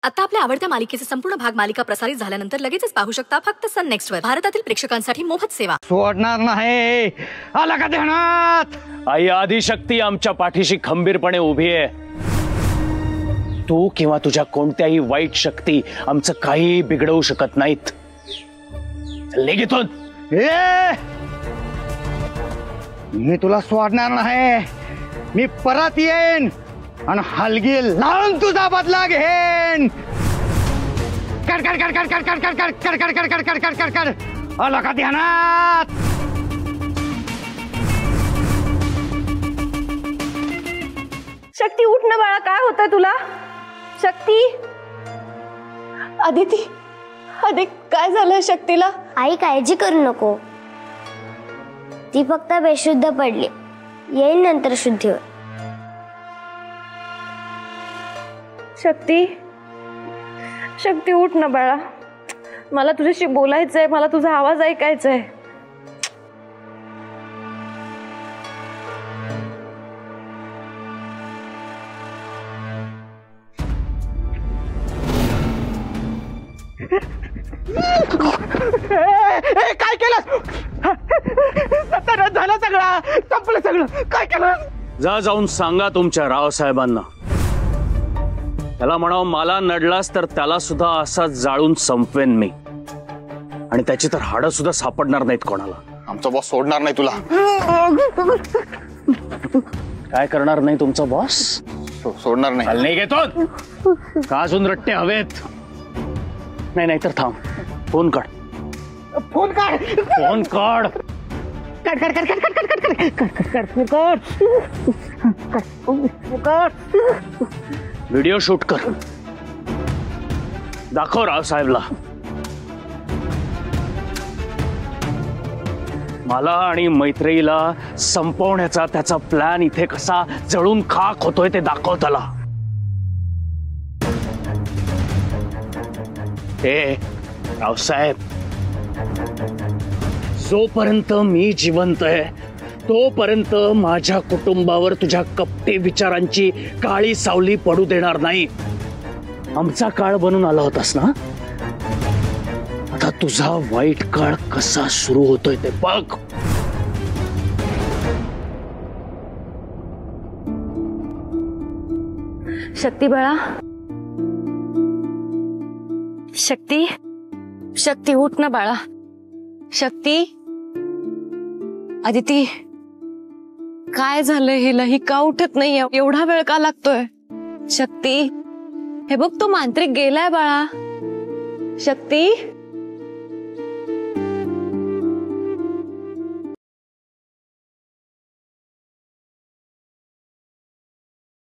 आता आपल्या आवडत्या मालिकेचे संपूर्ण भाग मालिका प्रसारित झाल्यानंतर लगेचच पाहू शकता फक्त सन नेक्स्ट वर. भारतातील प्रेक्षकांसाठी मोफत सेवा. सोडणार नाही. आला का ध्यानात? आई आदिशक्ती आमच्या पाठीशी खंबीरपणे उभी आहे. तू किंवा तुझ्या कोणत्याही वाईट शक्ती आमचं काही बिघडवू शकत नाहीत. निघितून मी तुला सोडणार नाही. मी परत येईन आणि हलगी लावून तुझा बदला घेन. कर कर कर कर कर कर कर कर कर कर कर कर कर कर कर. आला का ध्यानात? शक्ती उठ ना बाळा, काय होतंय तुला? शक्ती, अदिती, काय झालं शक्तीला? आई काळजी करू नको, ती फक्त बेशुद्ध पडली, येईल नंतर शुद्धीवर. शक्ती उठ ना बाळा, मला तुझ्याशी बोलायचंय, मला तुझा आवाज ऐकायचाय. काय केलं? झालं सगळं, संपलं सगळं. काय केलं? जाऊन सांगा तुमच्या रावसाहेबांना. त्याला म्हणावं मला नडलास तर त्याला सुद्धा असा जाळून संपवेन मी, आणि त्याची तर हाडं सुद्धा सापडणार नाहीत कोणाला. आमचा बॉस सोडणार नाही तुला. काय करणार नाही तुमचा बॉस? सोडणार नाही. नाही घेतो का अजून रट्टे हवेत? नाही तर थांब, फोन काढ. फोन काढ. फोन काढ. व्हिडिओ शूट कर, दाखव रावसाहेबला. मला आणि मैत्रीला संपवण्याचा त्याचा प्लॅन इथे कसा जळून खाक होतोय ते दाखव त्याला. हे रावसाहेब, जोपर्यंत मी जिवंत आहे तोपर्यंत माझ्या कुटुंबावर तुझ्या कपटी विचारांची काळी सावली पडू देणार नाही. आमचा काळ बनून आला होतास ना, आता तुझा वाईट काळ कसा सुरू होतोय ते बघ. शक्ती बाळा, शक्ती उठ ना बाळा. शक्ती, अदिती, काय झालंय हिला? ही का उठत नाही? एवढा वेळ का लागतोय? शक्ती, हे बघ तो मांत्रिक गेलाय बाळा. शक्ती,